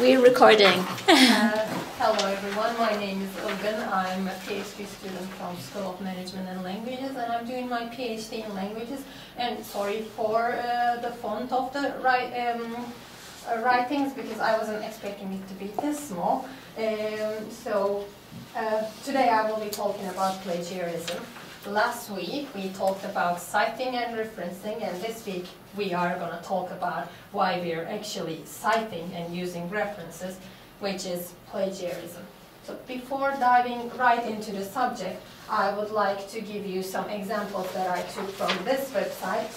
We're recording. Hello everyone, my name is Ilgin. I'm a PhD student from School of Management and Languages, and I'm doing my PhD in languages. And sorry for the font of the writings, because I wasn't expecting it to be this small. Today I will be talking about plagiarism. Last week we talked about citing and referencing, and this week we are going to talk about why we're actually citing and using references, which is plagiarism. So before diving right into the subject, I would like to give you some examples that I took from this website.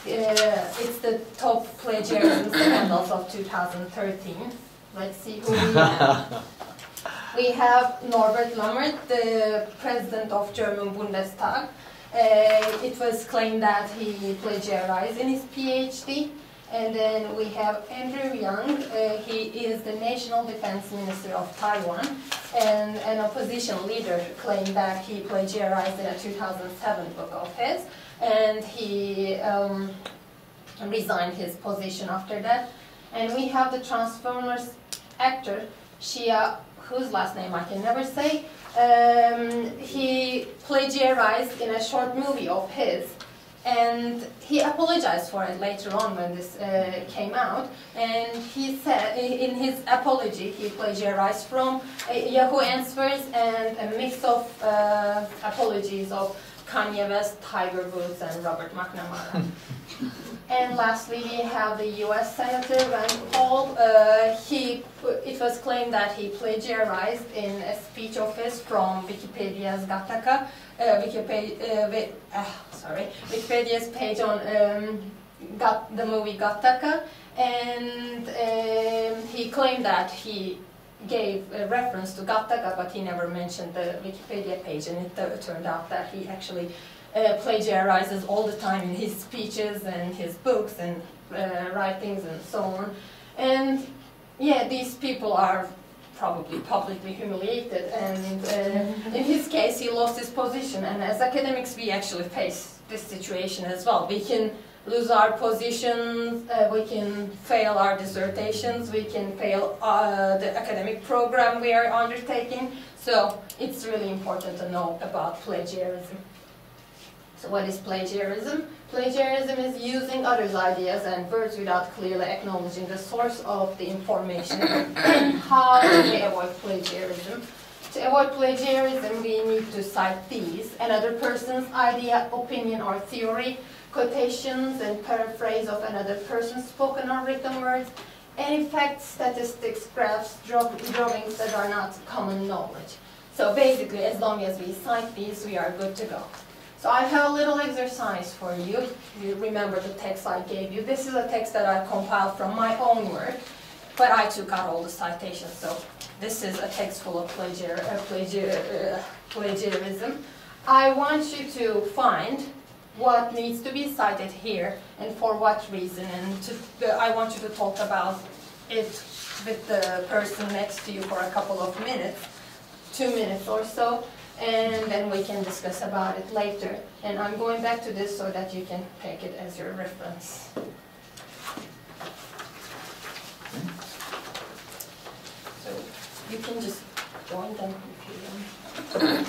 It's the top plagiarism scandals of 2013. Let's see who we have. We have Norbert Lammert, the president of German Bundestag. It was claimed that he plagiarized in his PhD. And then we have Andrew Yang. He is the National Defense Minister of Taiwan. And an opposition leader claimed that he plagiarized in a 2007 book of his. And he resigned his position after that. And we have the Transformers actor, Shia, whose last name I can never say. He plagiarized in a short movie of his, and he apologized for it later on when this came out. And he said in his apology he plagiarized from Yahoo Answers and a mix of apologies of Kanye West, Tiger Woods, and Robert McNamara. And lastly, we have the U.S. Senator Rand Paul. It was claimed that he plagiarized in a speech of his from Wikipedia's Gattaca, Wikipedia's page on the movie Gattaca, and he claimed that he gave a reference to Gattaca, but he never mentioned the Wikipedia page, and it turned out that he actually plagiarizes all the time in his speeches and his books and writings and so on. And yeah, these people are probably publicly humiliated, and in his case he lost his position. And as academics we actually face this situation as well. We can lose our positions, we can fail our dissertations, we can fail the academic program we are undertaking. So it's really important to know about plagiarism. So what is plagiarism? Plagiarism is using others' ideas and words without clearly acknowledging the source of the information. And how do we avoid plagiarism? To avoid plagiarism, we need to cite these: another person's idea, opinion, or theory, quotations and paraphrase of another person's spoken or written words, any facts, statistics, graphs, drawings that are not common knowledge. So basically, as long as we cite these, we are good to go. So I have a little exercise for you. You remember the text I gave you. This is a text that I compiled from my own work, but I took out all the citations. So this is a text full of plagiarism. I want you to find what needs to be cited here and for what reason. And I want you to talk about it with the person next to you for a couple of minutes, 2 minutes or so. And then we can discuss about it later. And I'm going back to this so that you can take it as your reference. So you can just join them if you want.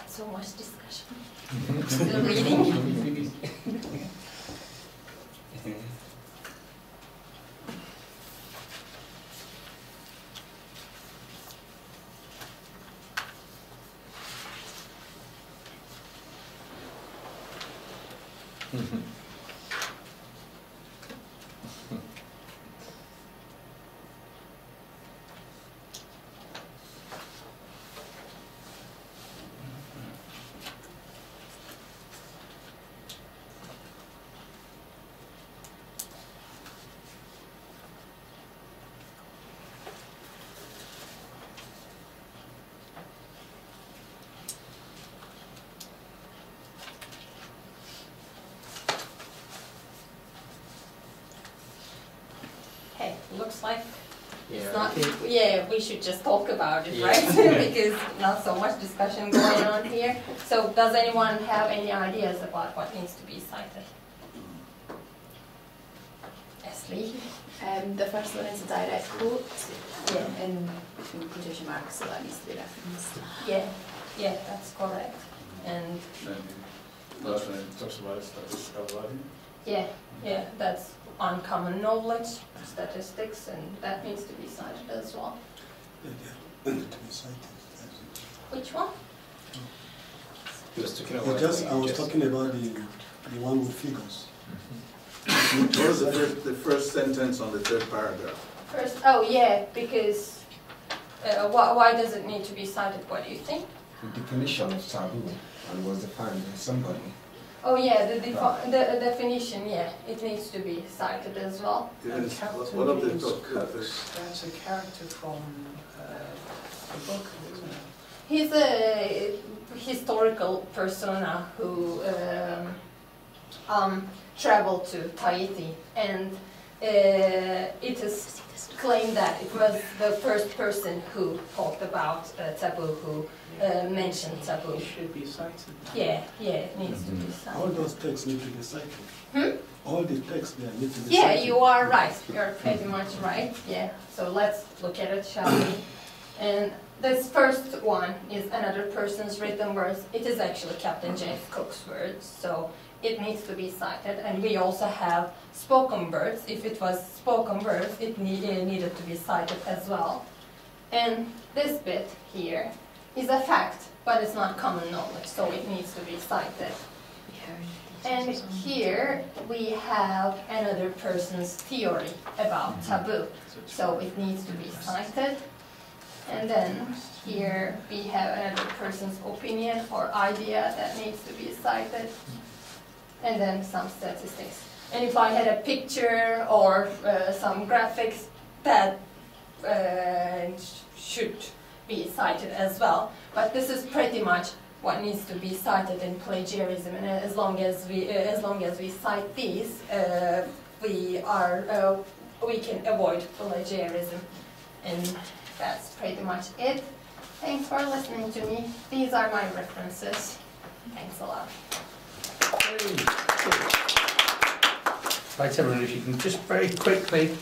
So much discussion. Still reading. looks like. Yeah, It's not, I think yeah, we should just talk about it, right? Because not so much discussion going on here. So does anyone have any ideas about what needs to be cited? Leslie? The first one is a direct quote Yeah. in between quotation marks, so that needs to be referenced. Yeah, that's correct. And Last one talks about statistical yeah, that's uncommon knowledge, statistics, and that needs to be cited as well. Which one? he was talking I about. was talking about the one with figures. What was the first sentence on the third paragraph? First, oh yeah, because why does it need to be cited? What do you think? The definition of taboo and was defined by somebody. Oh yeah, the definition, yeah, it needs to be cited as well. Even Captain one of the James top Cooks, that's a character from the book, isn't it? He's a historical persona who traveled to Tahiti, and it is claimed that it was the first person who talked about taboo, who mentioned taboo. It should be cited. Yeah, it needs to be All cited. those texts need to be cited. Hmm? All the texts there need to be Yeah, cited. you are right. You're pretty much right. Yeah. So let's look at it, shall we? And this first one is another person's written words. It is actually Captain James Cook's words, so it needs to be cited. And we also have spoken words. If it was spoken words, it needed to be cited as well. And this bit here is a fact, but it's not common knowledge, so it needs to be cited. And here we have another person's theory about taboo, so it needs to be cited. And then here we have another person's opinion or idea that needs to be cited. And then some statistics. And if I had a picture or some graphics, that should be cited as well. But this is pretty much what needs to be cited in plagiarism, and as long as we cite these, we can avoid plagiarism, and that's pretty much it. Thanks for listening to me. These are my references. Thanks a lot. Right, everyone, if you can just very quickly